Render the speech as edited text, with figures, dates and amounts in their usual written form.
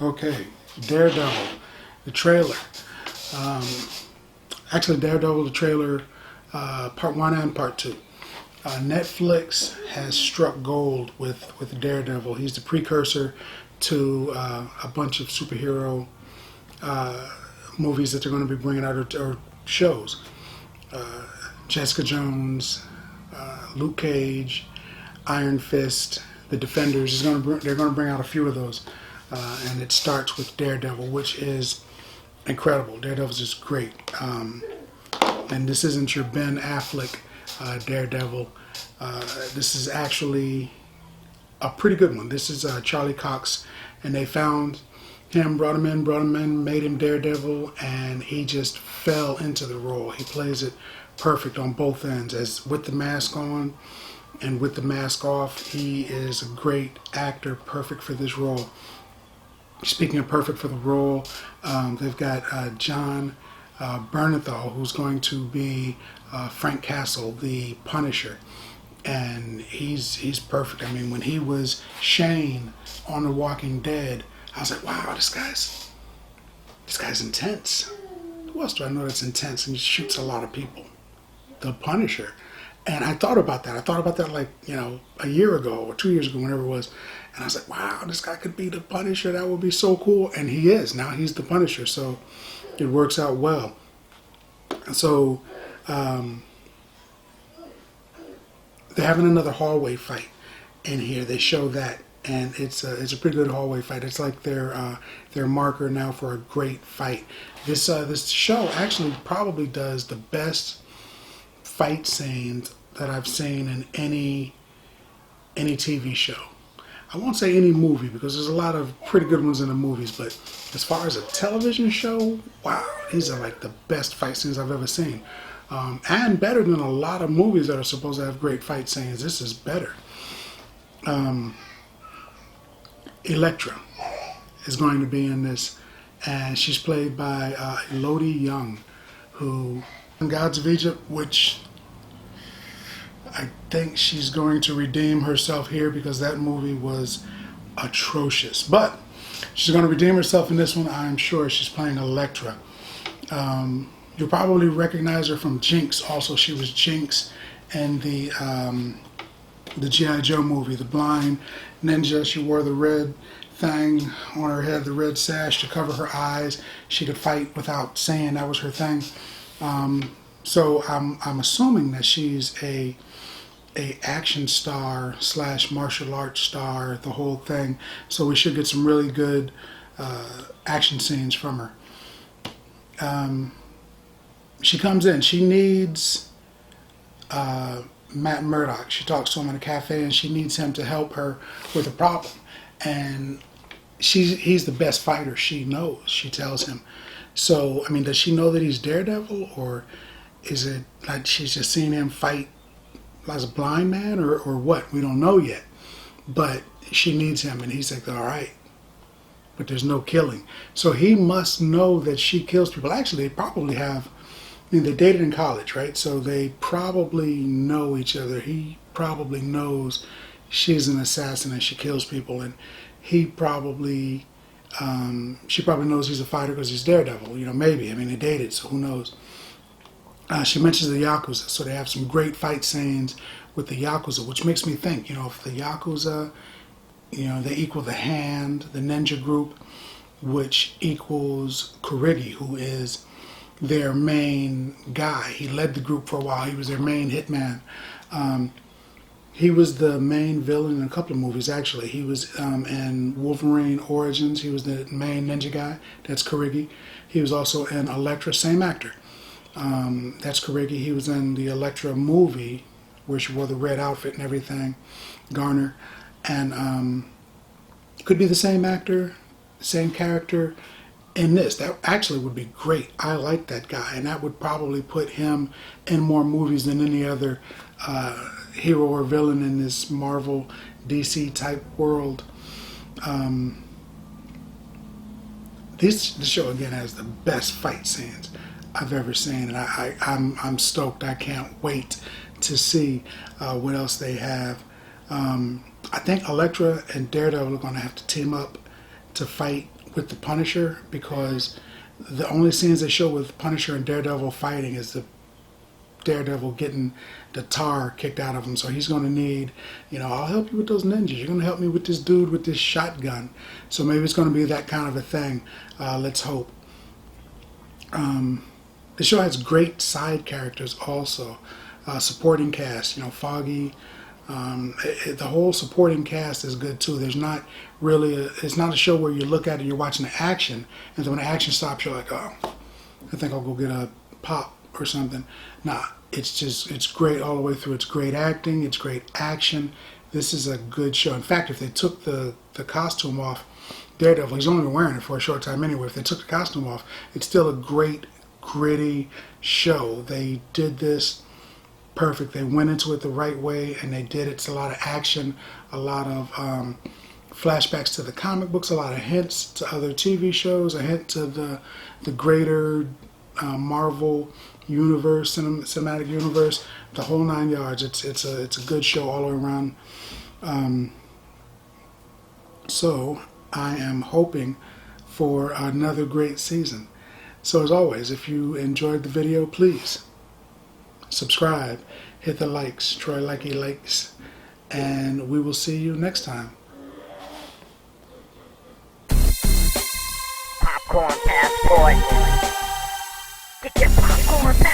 Okay, Daredevil, the trailer. Um, Actually, Daredevil, the trailer, part one and part two. Netflix has struck gold with Daredevil. He's the precursor to a bunch of superhero movies that they're going to be bringing out, or shows. Jessica Jones, Luke Cage, Iron Fist, The Defenders. They're going to bring out a few of those. And it starts with Daredevil, which is incredible. Daredevil is just great. And this isn't your Ben Affleck Daredevil. This is actually a pretty good one. This is Charlie Cox, and they found him, brought him in, made him Daredevil, and he just fell into the role. He plays it perfect on both ends, as with the mask on and with the mask off. He is a great actor, perfect for this role. Speaking of perfect for the role, they've got John Bernthal, who's going to be Frank Castle, the Punisher, and he's perfect. I mean, when he was Shane on The Walking Dead, I was like, wow, this guy's intense. Who else do I know that's intense and shoots a lot of people? The Punisher. And I thought about that. Like, a year ago or 2 years ago, whenever it was. And I was like, wow, this guy could be the Punisher. That would be so cool. And he is. Now he's the Punisher. So it works out well. So they're having another hallway fight in here. They show that. And it's a pretty good hallway fight. It's like their marker now for a great fight. This show actually probably does the best fight scenes that I've seen in any TV show. I won't say any movie, because there's a lot of pretty good ones in the movies, but as far as a television show, wow, these are like the best fight scenes I've ever seen. And better than a lot of movies that are supposed to have great fight scenes. This is better. Elektra is going to be in this, and she's played by Elodie Young, who in Gods of Egypt, which I think she's going to redeem herself here, because that movie was atrocious. But she's going to redeem herself in this one. I'm sure. She's playing Elektra. You'll probably recognize her from Jinx. Also, she was Jinx in the G.I. Joe movie, the blind ninja. She wore the red thing on her head, the red sash to cover her eyes. She could fight without saying that was her thing. So I'm assuming that she's a action star / martial arts star, the whole thing. So we should get some really good action scenes from her. She comes in. She needs Matt Murdock. She talks to him in a cafe, and she needs him to help her with a problem. And he's the best fighter she knows, she tells him. So, I mean, does she know that he's Daredevil, or is it like she's just seen him fight as a blind man, or what? We don't know yet. But she needs him, and he's like, all right. But there's no killing. So he must know that she kills people. Actually, they probably have, I mean, they dated in college, right? So they probably know each other. He probably knows she's an assassin and she kills people, and he probably, she probably knows he's a fighter because he's Daredevil. Maybe. I mean, they dated, so who knows? She mentions the Yakuza, so they have some great fight scenes with the Yakuza, which makes me think, if the Yakuza, they equal the Hand, the ninja group, which equals Kurigi, who is their main guy. He led the group for a while. He was their main hitman. He was the main villain in a couple of movies, actually. He was in Wolverine Origins. He was the main ninja guy. That's Kurigi. He was also in Elektra, same actor. That's Kurigi. He was in the Elektra movie, where she wore the red outfit and everything, Garner. And could be the same actor, same character in this. That actually would be great. I like that guy, and that would probably put him in more movies than any other hero or villain in this Marvel DC type world. This show again has the best fight scenes I've ever seen, and I'm stoked. I can't wait to see what else they have. I think Elektra and Daredevil are going to have to team up to fight with the Punisher, because the only scenes they show with Punisher and Daredevil fighting is the Daredevil getting the tar kicked out of him. So he's going to need, I'll help you with those ninjas. You're going to help me with this dude with this shotgun. So maybe it's going to be that kind of a thing. Let's hope. The show has great side characters also. Supporting cast, Foggy. The whole supporting cast is good too. There's not really it's not a show where you look at it, you're watching the action, and then when the action stops, you're like, oh, I think I'll go get a pop or something. Nah, it's great all the way through. It's great acting, it's great action. This is a good show. In fact, if they took the costume off Daredevil, he's only been wearing it for a short time anyway. If they took the costume off, it's still a great, gritty show. They did this perfect. They went into it the right way, and they did it. It's a lot of action, a lot of flashbacks to the comic books, a lot of hints to other TV shows, a hint to the greater Marvel universe, cinematic universe, the whole 9 yards. It's a good show all the way around. So I am hoping for another great season. So as always, if you enjoyed the video, please subscribe, hit the likes, Troy Likey likes, and we will see you next time. Popcorn passport. Get your popcorn passport.